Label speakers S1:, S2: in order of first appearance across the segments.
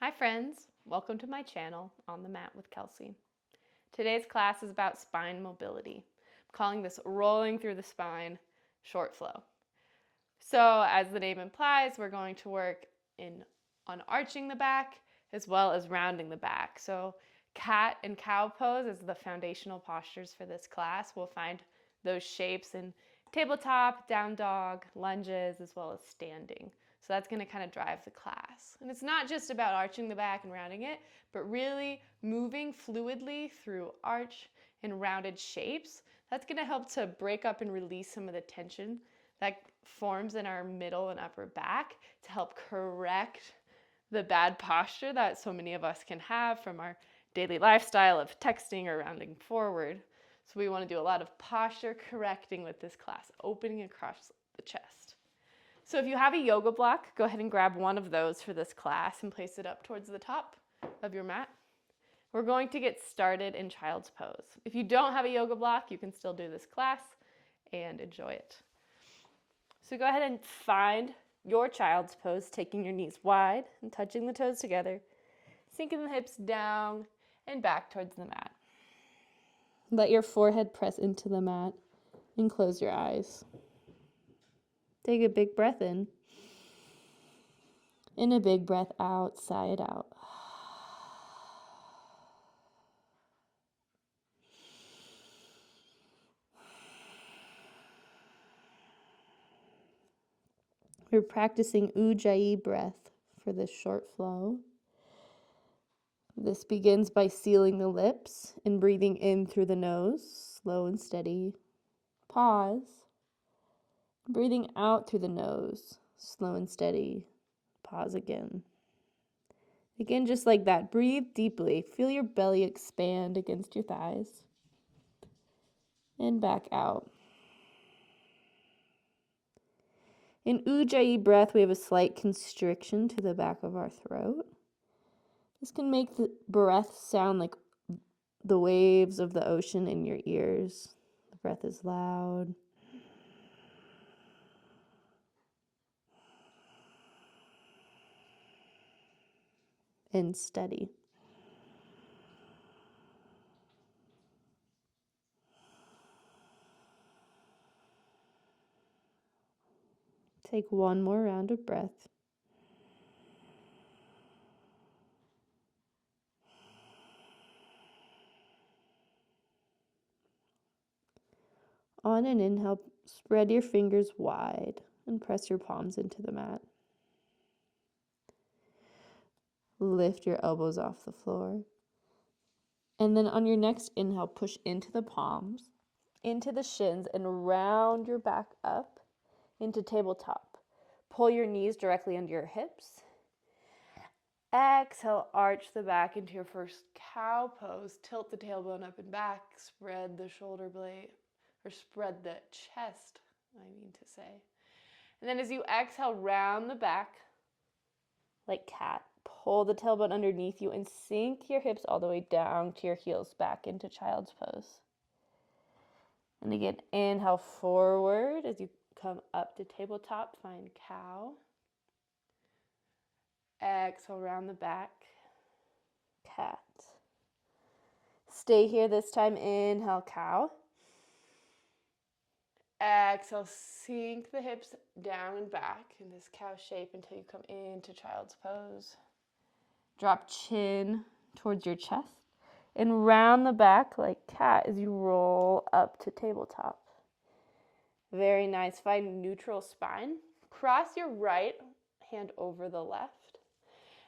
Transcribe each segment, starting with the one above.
S1: Hi friends, welcome to my channel, On the Mat with Kelsey. Today's class is about spine mobility. I'm calling this rolling through the spine short flow. So as the name implies, we're going to work on arching the back as well as rounding the back. So cat and cow pose is the foundational postures for this class. We'll find those shapes in tabletop, down dog, lunges, as well as standing. So that's going to kind of drive the class. And it's not just about arching the back and rounding it, but really moving fluidly through arch and rounded shapes. That's going to help to break up and release some of the tension that forms in our middle and upper back to help correct the bad posture that so many of us can have from our daily lifestyle of texting or rounding forward. So we want to do a lot of posture correcting with this class, opening across the chest. So if you have a yoga block, go ahead and grab one of those for this class and place it up towards the top of your mat. We're going to get started in child's pose. If you don't have a yoga block, you can still do this class and enjoy it. So go ahead and find your child's pose, taking your knees wide and touching the toes together, sinking the hips down and back towards the mat. Let your forehead press into the mat and close your eyes. Take a big breath in and a big breath out, sigh it out. We're practicing Ujjayi breath for this short flow. This begins by sealing the lips and breathing in through the nose, slow and steady. Pause. Breathing out through the nose, slow and steady. Pause again. Again, just like that. Breathe deeply. Feel your belly expand against your thighs. And back out. In Ujjayi breath, we have a slight constriction to the back of our throat. This can make the breath sound like the waves of the ocean in your ears. The breath is loud. And steady. Take one more round of breath. On an inhale, spread your fingers wide and press your palms into the mat. Lift your elbows off the floor. And then on your next inhale, push into the palms, into the shins, and round your back up into tabletop. Pull your knees directly under your hips. Exhale, arch the back into your first cow pose. Tilt the tailbone up and back. Spread the shoulder blade, or spread the chest, I mean to say. And then as you exhale, round the back like cat. Pull the tailbone underneath you and sink your hips all the way down to your heels back into child's pose. And again, inhale forward as you come up to tabletop, find cow. Exhale, round the back, cat. Stay here this time, inhale, cow. Exhale, sink the hips down and back in this cow shape until you come into child's pose. Drop chin towards your chest and round the back like cat as you roll up to tabletop. Very nice. Find neutral spine. Cross your right hand over the left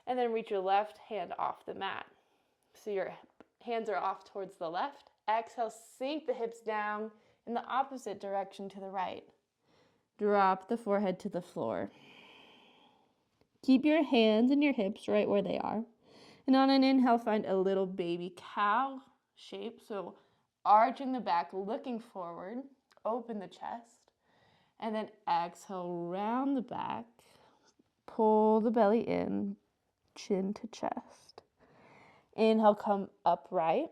S1: and then reach your left hand off the mat. So your hands are off towards the left. Exhale, sink the hips down in the opposite direction to the right. Drop the forehead to the floor. Keep your hands and your hips right where they are. And on an inhale, find a little baby cow shape. So arching the back, looking forward, open the chest. And then exhale, round the back. Pull the belly in, chin to chest. Inhale, come upright.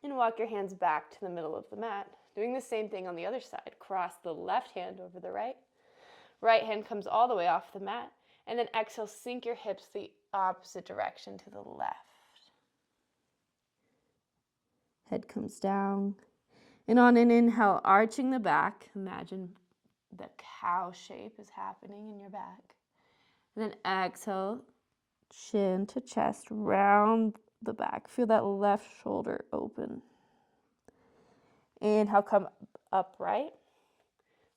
S1: And walk your hands back to the middle of the mat. Doing the same thing on the other side. Cross the left hand over the right. Right hand comes all the way off the mat. And then exhale, sink your hips the opposite direction to the left. Head comes down. And on an inhale, arching the back, imagine the cow shape is happening in your back. And then exhale, chin to chest, round the back. Feel that left shoulder open. Inhale, come upright,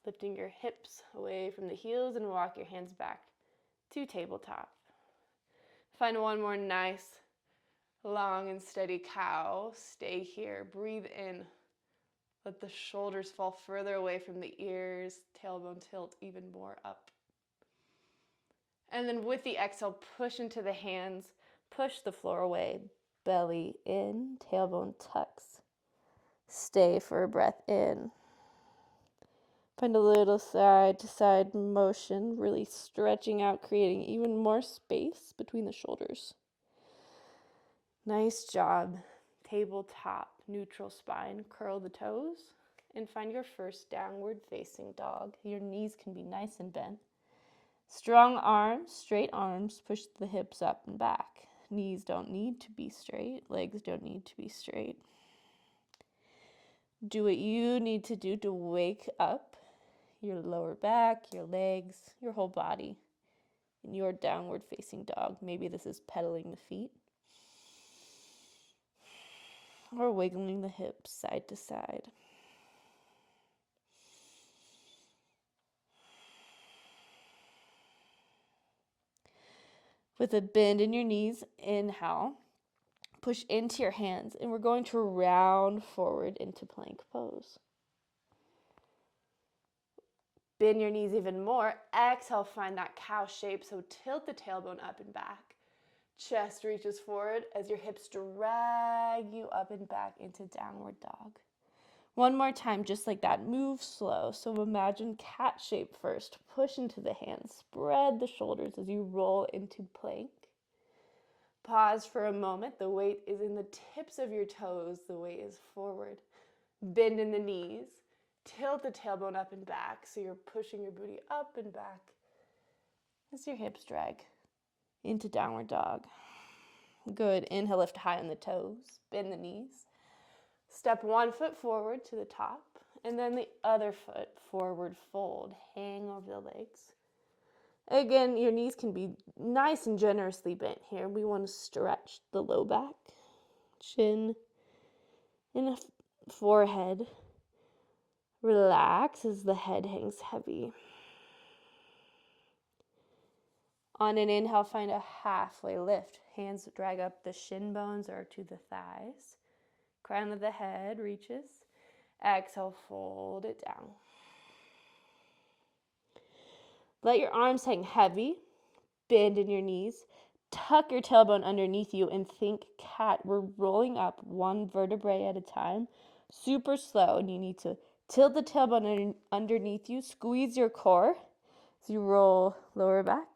S1: lifting your hips away from the heels and walk your hands back to tabletop. Find one more nice, long and steady cow. Stay here. Breathe in. Let the shoulders fall further away from the ears. Tailbone tilt even more up. And then with the exhale, push into the hands. Push the floor away. Belly in. Tailbone tucks. Stay for a breath in. Find a little side to side motion, really stretching out, creating even more space between the shoulders. Nice job. Tabletop, neutral spine. Curl the toes and find your first downward facing dog. Your knees can be nice and bent. Strong arms, straight arms, push the hips up and back. Knees don't need to be straight. Legs don't need to be straight. Do what you need to do to wake up your lower back, your legs, your whole body in your downward facing dog. Maybe this is pedaling the feet or wiggling the hips side to side. With a bend in your knees, inhale, push into your hands, and we're going to round forward into plank pose. Bend your knees even more. Exhale, find that cow shape, so tilt the tailbone up and back. Chest reaches forward as your hips drag you up and back into downward dog. One more time, just like that. Move slow. So imagine cat shape first. Push into the hands. Spread the shoulders as you roll into plank. Pause for a moment. The weight is in the tips of your toes. The weight is forward. Bend in the knees. Tilt the tailbone up and back. So you're pushing your booty up and back as your hips drag into downward dog. Good. Inhale, lift high on the toes. Bend the knees. Step one foot forward to the top, and then the other foot forward fold. Hang over the legs. Again, your knees can be nice and generously bent here. We want to stretch the low back, chin, and forehead. Relax as the head hangs heavy. On an inhale, find a halfway lift. Hands drag up the shin bones or to the thighs. Crown of the head reaches. Exhale, fold it down. Let your arms hang heavy. Bend in your knees. Tuck your tailbone underneath you and think cat. We're rolling up one vertebrae at a time. Super slow, and you need to tilt the tailbone underneath you. Squeeze your core as you roll lower back,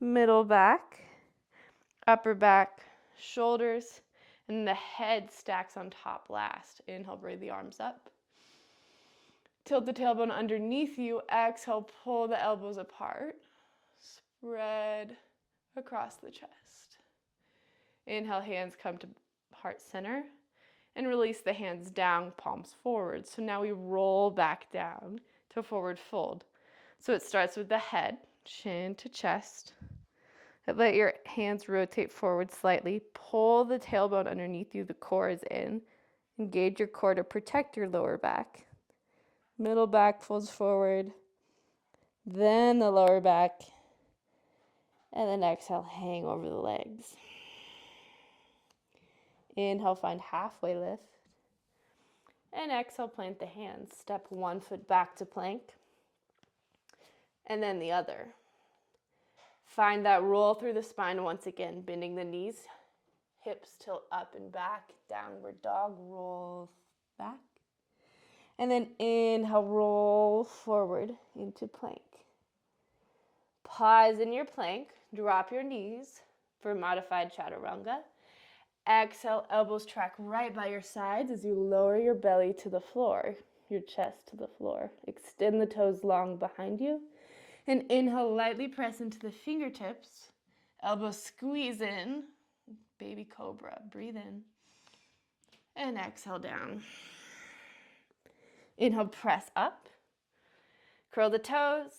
S1: middle back, upper back, shoulders, and the head stacks on top last. Inhale, bring the arms up. Tilt the tailbone underneath you. Exhale, pull the elbows apart. Spread across the chest. Inhale, hands come to heart center. And release the hands down, palms forward. So now we roll back down to forward fold. So it starts with the head, chin to chest. Let your hands rotate forward slightly. Pull the tailbone underneath you. The core is in. Engage your core to protect your lower back. Middle back folds forward. Then the lower back. And then exhale, hang over the legs. Inhale, find halfway lift. And exhale, plant the hands. Step one foot back to plank. And then the other. Find that roll through the spine once again, bending the knees, hips tilt up and back, downward dog, roll back. And then inhale, roll forward into plank. Pause in your plank, drop your knees for modified chaturanga. Exhale, elbows track right by your sides as you lower your belly to the floor, your chest to the floor. Extend the toes long behind you. And inhale, lightly press into the fingertips. Elbows squeeze in. Baby cobra. Breathe in. And exhale down. Inhale, press up. Curl the toes.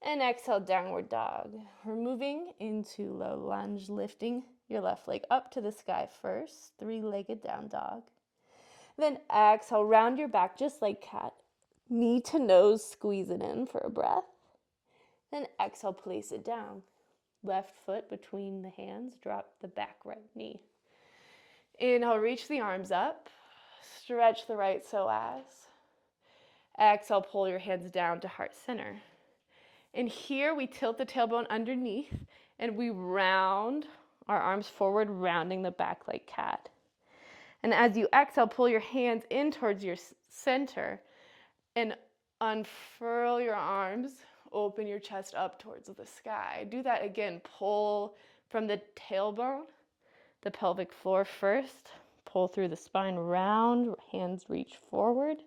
S1: And exhale, downward dog. We're moving into low lunge, lifting your left leg up to the sky first. Three-legged down dog. Then exhale, round your back just like cat. Knee to nose, squeeze it in for a breath. Then exhale, place it down. Left foot between the hands, drop the back right knee. Inhale, reach the arms up. Stretch the right psoas. Exhale, pull your hands down to heart center. And here we tilt the tailbone underneath and we round our arms forward, rounding the back like cat. And as you exhale, pull your hands in towards your center and unfurl your arms. Open your chest up towards the sky. Do that again. Pull from the tailbone, the pelvic floor first. Pull through the spine, round, hands reach forward.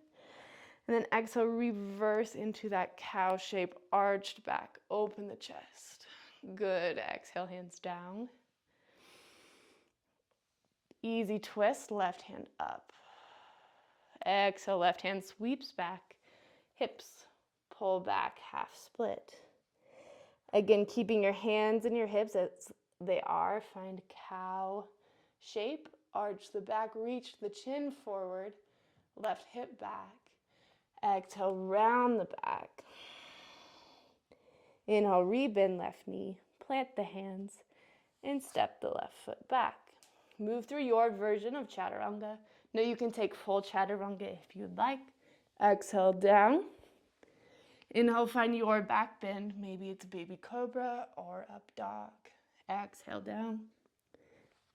S1: And then exhale, reverse into that cow shape, arched back. Open the chest. Good. Exhale, hands down. Easy twist, left hand up. Exhale, left hand sweeps back. Hips pull back, half split. Again, keeping your hands in your hips as they are. Find cow shape. Arch the back, reach the chin forward. Left hip back. Exhale, round the back. Inhale, rebend left knee. Plant the hands and step the left foot back. Move through your version of chaturanga. Now you can take full chaturanga if you'd like. Exhale, down. Inhale, find your back bend. Maybe it's baby cobra or up dog. Exhale, down.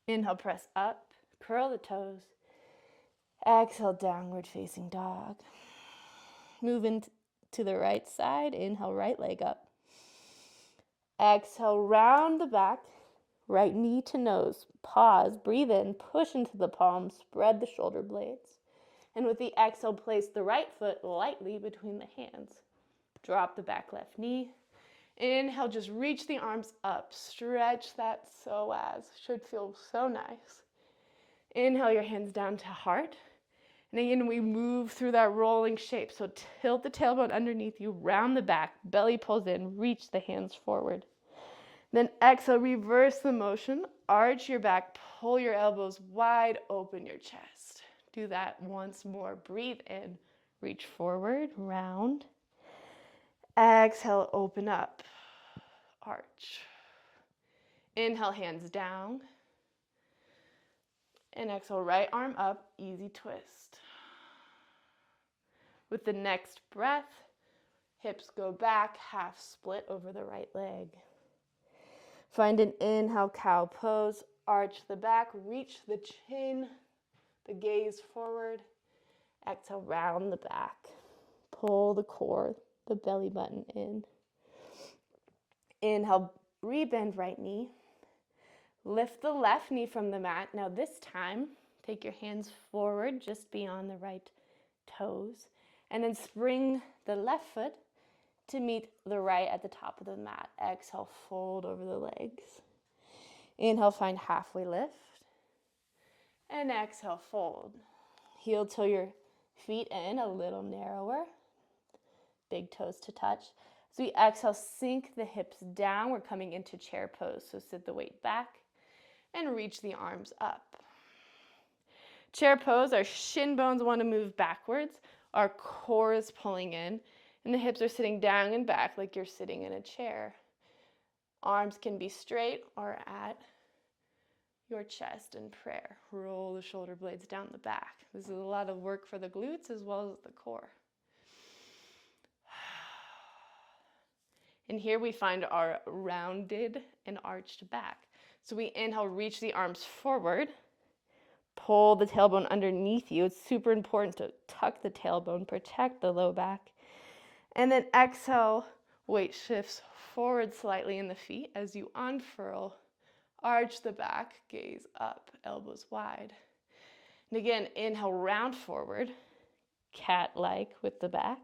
S1: Inhale, press up. Curl the toes. Exhale, downward facing dog. Move into the right side. Inhale, right leg up. Exhale, round the back. Right knee to nose. Pause, breathe in, push into the palms, spread the shoulder blades. And with the exhale, place the right foot lightly between the hands. Drop the back left knee. Inhale, just reach the arms up. Stretch that psoas. Should feel so nice. Inhale, your hands down to heart. And again, we move through that rolling shape. So tilt the tailbone underneath you, round the back, belly pulls in, reach the hands forward. Then exhale, reverse the motion, arch your back, pull your elbows wide, open your chest. Do that once more. Breathe in, reach forward, round. Exhale, open up, arch. Inhale, hands down. And exhale, right arm up, easy twist. With the next breath, hips go back, half split over the right leg. Find an inhale, cow pose. Arch the back, reach the chin, the gaze forward. Exhale, round the back. Pull the core, the belly button in. Inhale, rebend right knee. Lift the left knee from the mat. Now this time, take your hands forward just beyond the right toes. And then spring the left foot to meet the right at the top of the mat. Exhale, fold over the legs. Inhale, find halfway lift. And exhale, fold. Heel till your feet in, a little narrower. Big toes to touch. As we exhale, sink the hips down. We're coming into chair pose. So sit the weight back and reach the arms up. Chair pose, our shin bones want to move backwards. Our core is pulling in. And the hips are sitting down and back like you're sitting in a chair. Arms can be straight or at your chest in prayer. Roll the shoulder blades down the back. This is a lot of work for the glutes as well as the core. And here we find our rounded and arched back. So we inhale, reach the arms forward. Pull the tailbone underneath you. It's super important to tuck the tailbone, protect the low back. And then exhale, weight shifts forward slightly in the feet as you unfurl, arch the back, gaze up, elbows wide. And again, inhale, round forward, cat-like with the back.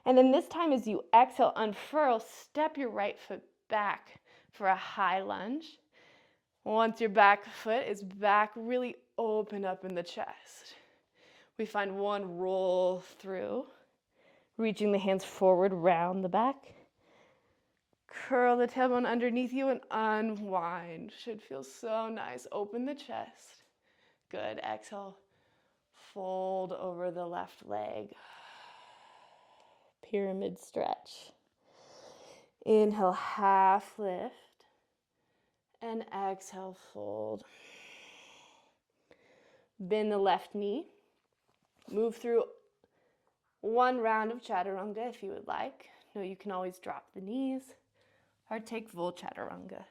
S1: And then this time as you exhale, unfurl, step your right foot back for a high lunge. Once your back foot is back, really open up in the chest. We find one roll through, reaching the hands forward, round the back. Curl the tailbone underneath you and unwind. Should feel so nice. Open the chest. Good. Exhale. Fold over the left leg. Pyramid stretch. Inhale, half lift. And exhale, fold. Bend the left knee. Move through one round of chaturanga if you would like. No, you can always drop the knees or take full chaturanga.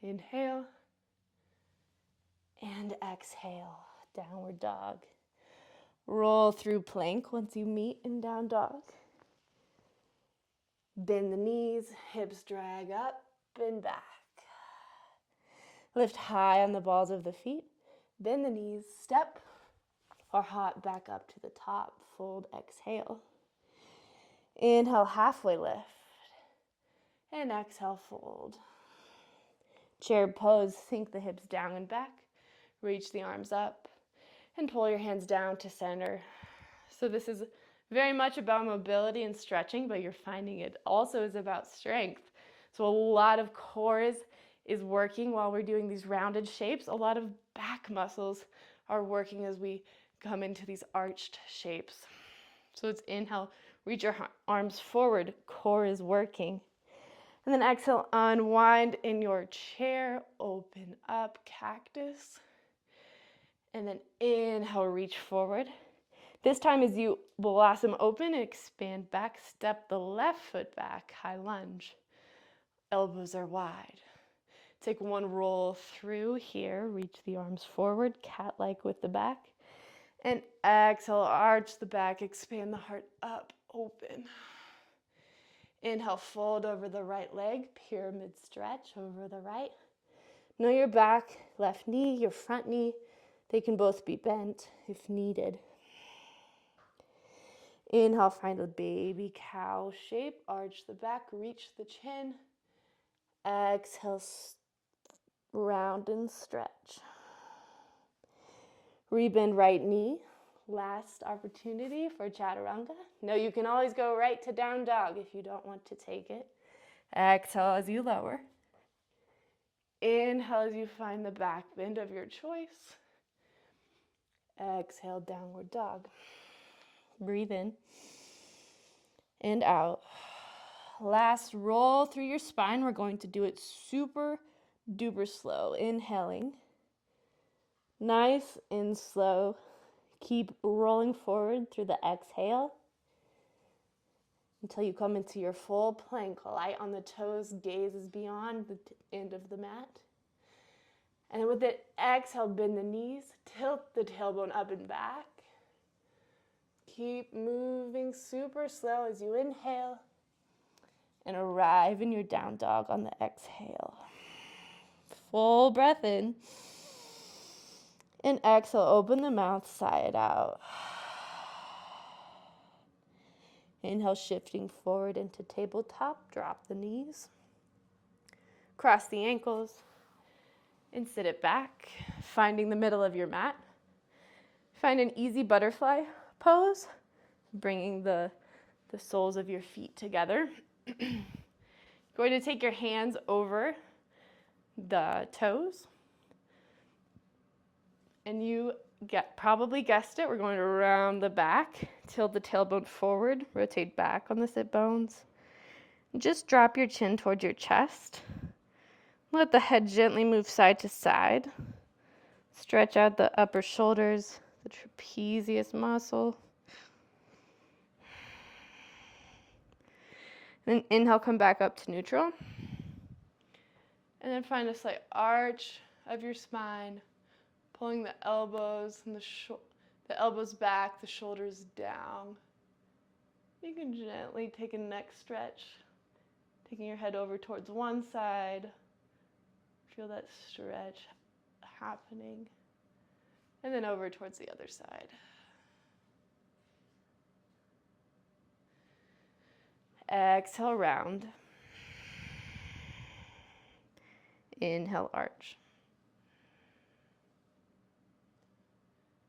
S1: Inhale and exhale, downward dog. Roll through plank once you meet in down dog. Bend the knees, hips drag up and back. Lift high on the balls of the feet. Bend the knees, step or hop back up to the top. Fold, exhale. Inhale, halfway lift. And exhale, fold. Chair pose, sink the hips down and back. Reach the arms up and pull your hands down to center. So this is very much about mobility and stretching, but you're finding it also is about strength. So a lot of core is working while we're doing these rounded shapes. A lot of back muscles are working as we come into these arched shapes. So it's inhale, reach your arms forward, core is working. And then exhale, unwind in your chair, open up, cactus. And then inhale, reach forward. This time as you blossom open, expand back, step the left foot back, high lunge. Elbows are wide. Take one roll through here, reach the arms forward, cat-like with the back. And exhale, arch the back, expand the heart up, open. Inhale, fold over the right leg, pyramid stretch over the right. Know your back, left knee, your front knee. They can both be bent if needed. Inhale, find a baby cow shape, arch the back, reach the chin. Exhale, round and stretch. Rebend right knee. Last opportunity for chaturanga. No, you can always go right to down dog if you don't want to take it. Exhale as you lower. Inhale as you find the back bend of your choice. Exhale, downward dog. Breathe in and out. Last roll through your spine. We're going to do it super duper slow. Inhaling. Nice and slow. Keep rolling forward through the exhale until you come into your full plank. Light on the toes, gaze is beyond the end of the mat. And then with the exhale, bend the knees, tilt the tailbone up and back. Keep moving super slow as you inhale and arrive in your down dog on the exhale. Full breath in. And exhale, open the mouth, sigh it out. Inhale, shifting forward into tabletop, drop the knees. Cross the ankles and sit it back, finding the middle of your mat. Find an easy butterfly pose, bringing the soles of your feet together. Going to take your hands over the toes. And you probably guessed it, we're going to round the back, tilt the tailbone forward, rotate back on the sit bones. Just drop your chin towards your chest. Let the head gently move side to side. Stretch out the upper shoulders, the trapezius muscle. Then inhale, come back up to neutral. And then find a slight arch of your spine. Pulling the elbows and the elbows back, the shoulders down. You can gently take a neck stretch, taking your head over towards one side. Feel that stretch happening. And then over towards the other side. Exhale, round. Inhale, arch.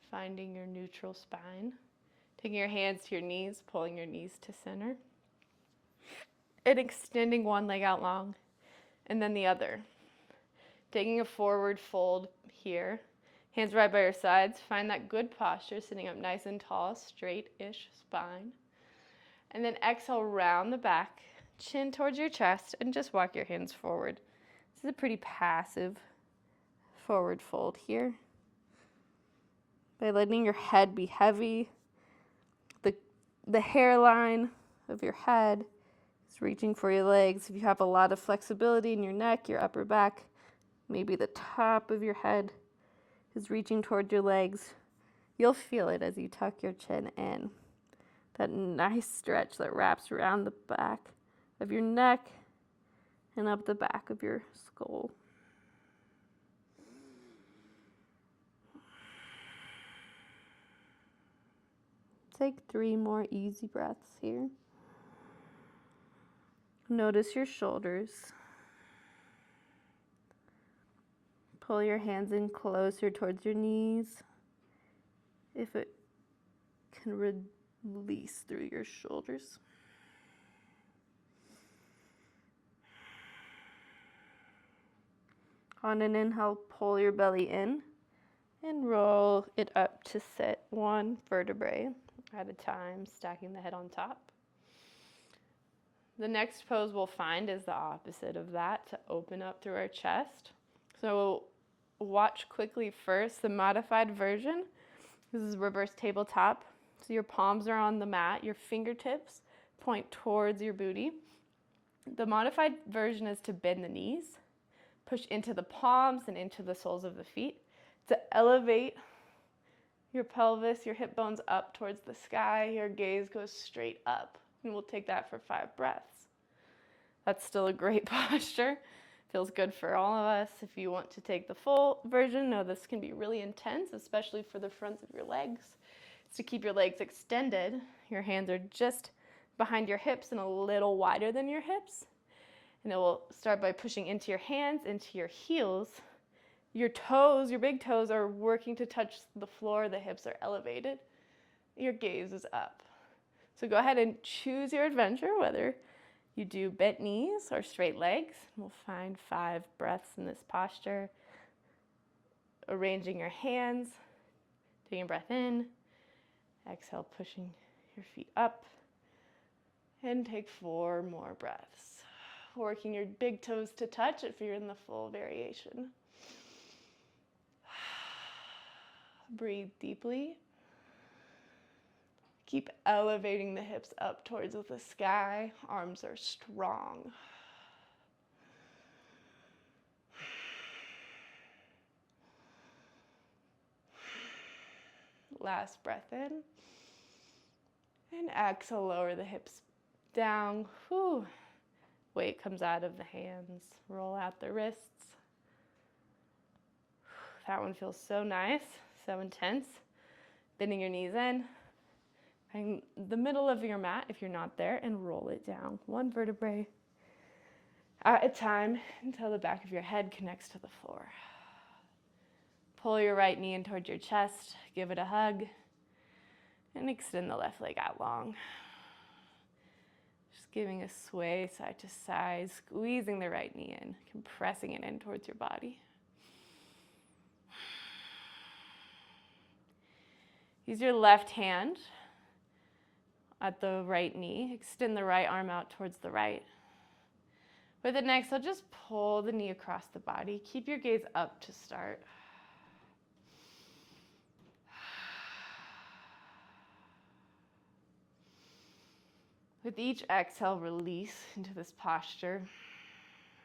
S1: Finding your neutral spine. Taking your hands to your knees, pulling your knees to center. And extending one leg out long, and then the other. Taking a forward fold here. Hands right by your sides. Find that good posture, sitting up nice and tall, straight-ish spine. And then exhale, round the back, chin towards your chest, and just walk your hands forward. This is a pretty passive forward fold here. By letting your head be heavy, the hairline of your head is reaching for your legs. If you have a lot of flexibility in your neck, your upper back, maybe the top of your head is reaching toward your legs. You'll feel it as you tuck your chin in. That nice stretch that wraps around the back of your neck and up the back of your skull. Take 3 more easy breaths here. Notice your shoulders. Pull your hands in closer towards your knees. If it can release through your shoulders. On an inhale, pull your belly in and roll it up to sit 1 vertebrae at a time, stacking the head on top. The next pose we'll find is the opposite of that, to open up through our chest. So watch quickly first the modified version. This is reverse tabletop. So your palms are on the mat, your fingertips point towards your booty. The modified version is to bend the knees, push into the palms and into the soles of the feet, to elevate your pelvis, your hip bones up towards the sky. Your gaze goes straight up. And we'll take that for 5 breaths. That's still a great posture. Feels good for all of us. If you want to take the full version, know this can be really intense, especially for the fronts of your legs. It's to keep your legs extended. Your hands are just behind your hips and a little wider than your hips. And it will start by pushing into your hands, into your heels. Your toes, your big toes, are working to touch the floor. The hips are elevated. Your gaze is up. So go ahead and choose your adventure, whether you do bent knees or straight legs. We'll find 5 breaths in this posture. Arranging your hands, taking a breath in, exhale, pushing your feet up, and take 4 more breaths. Working your big toes to touch if you're in the full variation. Breathe deeply. Keep elevating the hips up towards the sky. Arms are strong. Last breath in. And exhale, lower the hips down. Whew. Weight comes out of the hands. Roll out the wrists. That one feels so nice, so intense. Bending your knees in. Find the middle of your mat if you're not there and roll it down 1 vertebrae at a time until the back of your head connects to the floor. Pull your right knee in towards your chest, give it a hug, and extend the left leg out long. Just giving a sway side to side, squeezing the right knee in, compressing it in towards your body. Use your left hand at the right knee. Extend the right arm out towards the right. With the next, I'll just pull the knee across the body. Keep your gaze up to start. With each exhale, release into this posture.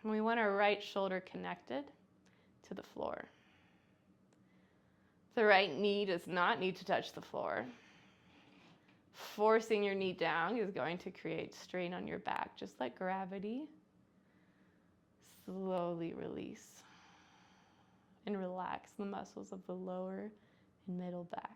S1: And we want our right shoulder connected to the floor. The right knee does not need to touch the floor. Forcing your knee down is going to create strain on your back, just like gravity. Slowly release and relax the muscles of the lower and middle back.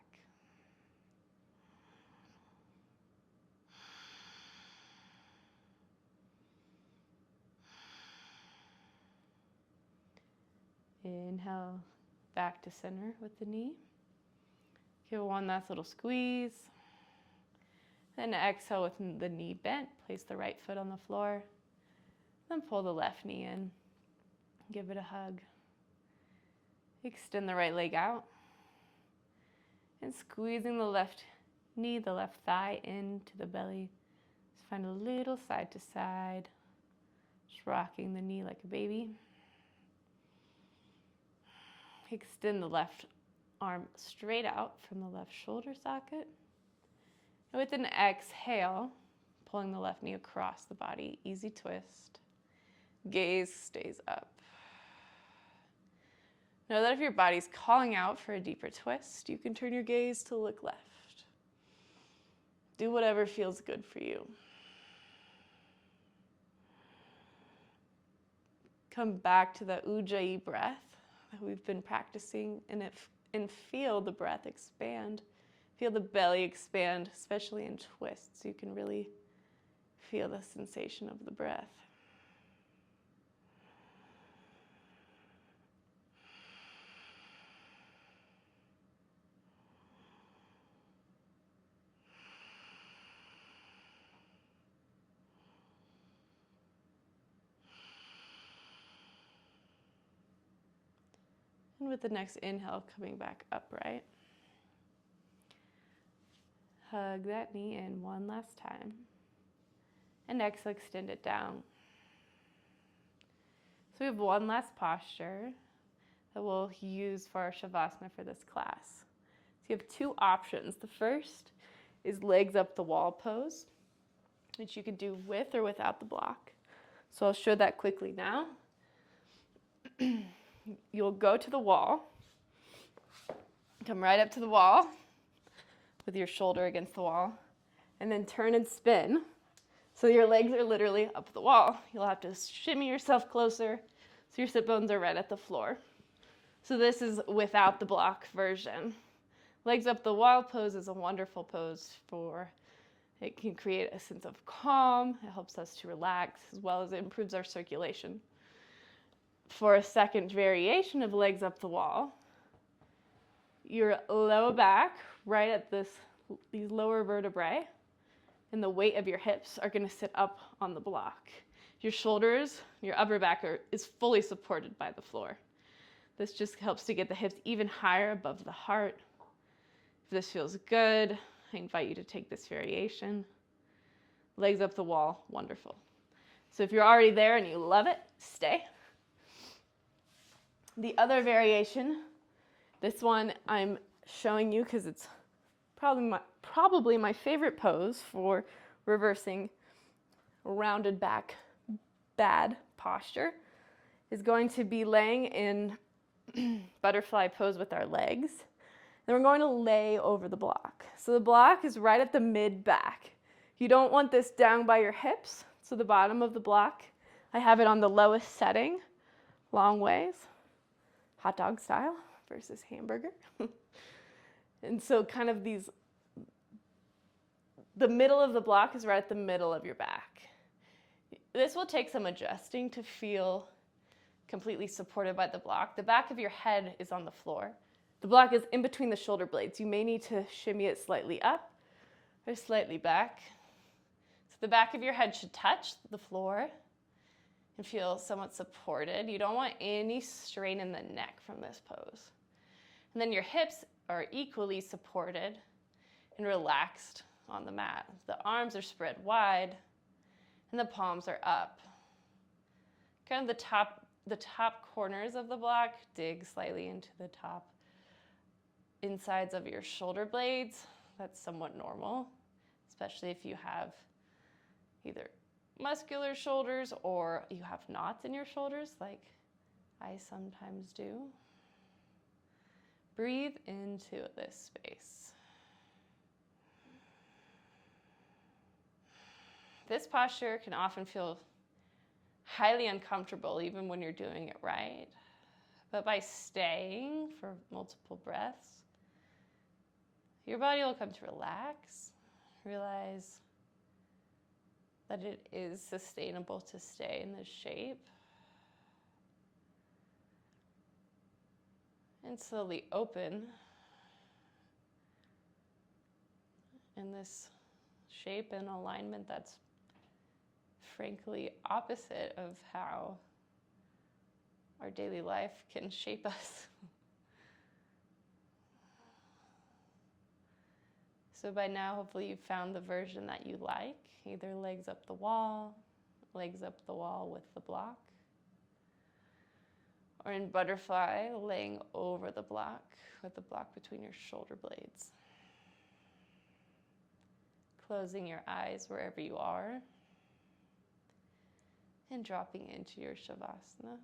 S1: Inhale back to center with the knee. Give it one last little squeeze. Then exhale with the knee bent. Place the right foot on the floor. Then pull the left knee in. Give it a hug. Extend the right leg out. And squeezing the left knee, the left thigh into the belly. Just find a little side to side. Just rocking the knee like a baby. Extend the left arm straight out from the left shoulder socket. And with an exhale, pulling the left knee across the body, easy twist. Gaze stays up. Know that if your body's calling out for a deeper twist, you can turn your gaze to look left. Do whatever feels good for you. Come back to the Ujjayi breath that we've been practicing, and feel the breath expand. Feel the belly expand, especially in twists. You can really feel the sensation of the breath. And with the next inhale, coming back upright. Hug that knee in one last time. And exhale, extend it down. So we have one last posture that we'll use for our Shavasana for this class. So you have two options. The first is legs up the wall pose, which you can do with or without the block. So I'll show that quickly now. You'll go to the wall, come right up to the wall with your shoulder against the wall, and then turn and spin. So your legs are literally up the wall. You'll have to shimmy yourself closer so your sit bones are right at the floor. So this is without the block version. Legs up the wall pose is a wonderful pose it can create a sense of calm. It helps us to relax as well as it improves our circulation. For a second variation of legs up the wall, your low back right at these lower vertebrae and the weight of your hips are going to sit up on the block. Your shoulders, your upper back is fully supported by the floor. This just helps to get the hips even higher above the heart. If this feels good, I invite you to take this variation. Legs up the wall, wonderful. So if you're already there and you love it, stay. The other variation, this one I'm showing you because it's probably my favorite pose for reversing rounded back bad posture, is going to be laying in butterfly pose with our legs. Then we're going to lay over the block. So the block is right at the mid back. You don't want this down by your hips. So the bottom of the block, I have it on the lowest setting, long ways. Hot dog style versus hamburger. And so kind of the middle of the block is right at the middle of your back. This will take some adjusting to feel completely supported by the block. The back of your head is on the floor. The block is in between the shoulder blades. You may need to shimmy it slightly up or slightly back. So the back of your head should touch the floor and feel somewhat supported. You don't want any strain in the neck from this pose. And then your hips are equally supported and relaxed on the mat. The arms are spread wide and the palms are up. Kind of the top corners of the block dig slightly into the top insides of your shoulder blades. That's somewhat normal, especially if you have either muscular shoulders or you have knots in your shoulders like I sometimes do. Breathe into this space. This posture can often feel highly uncomfortable even when you're doing it right. But by staying for multiple breaths, your body will come to relax, realize that it is sustainable to stay in this shape. And slowly open in this shape and alignment that's frankly opposite of how our daily life can shape us. So by now, hopefully you've found the version that you like, either legs up the wall with the block, or in butterfly, laying over the block with the block between your shoulder blades. Closing your eyes wherever you are and dropping into your Shavasana.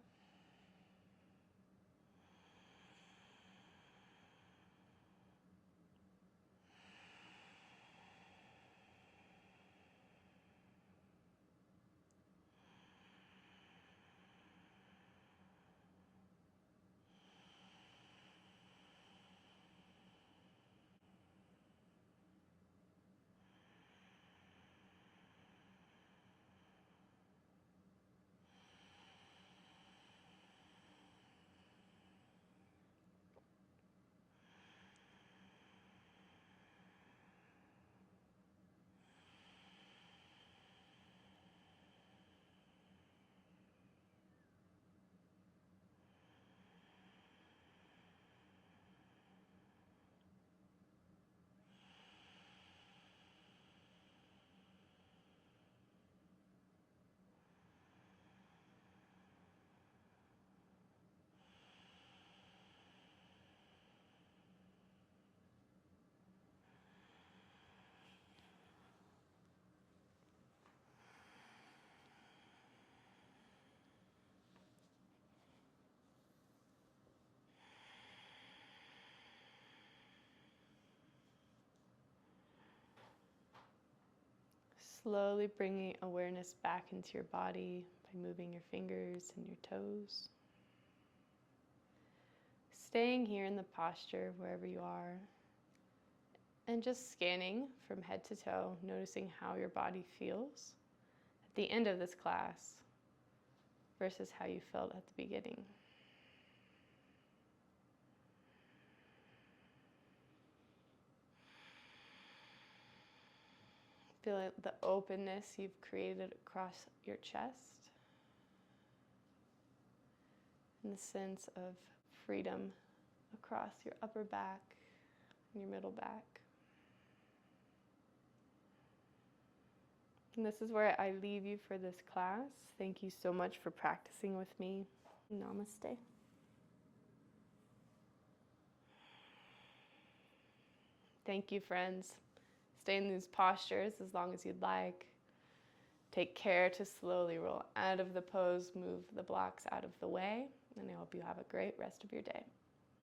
S1: Slowly bringing awareness back into your body by moving your fingers and your toes. Staying here in the posture wherever you are, and just scanning from head to toe, noticing how your body feels at the end of this class versus how you felt at the beginning. Feel the openness you've created across your chest, and the sense of freedom across your upper back and your middle back. And this is where I leave you for this class. Thank you so much for practicing with me. Namaste. Thank you, friends. Stay in these postures as long as you'd like. Take care to slowly roll out of the pose, move the blocks out of the way, and I hope you have a great rest of your day.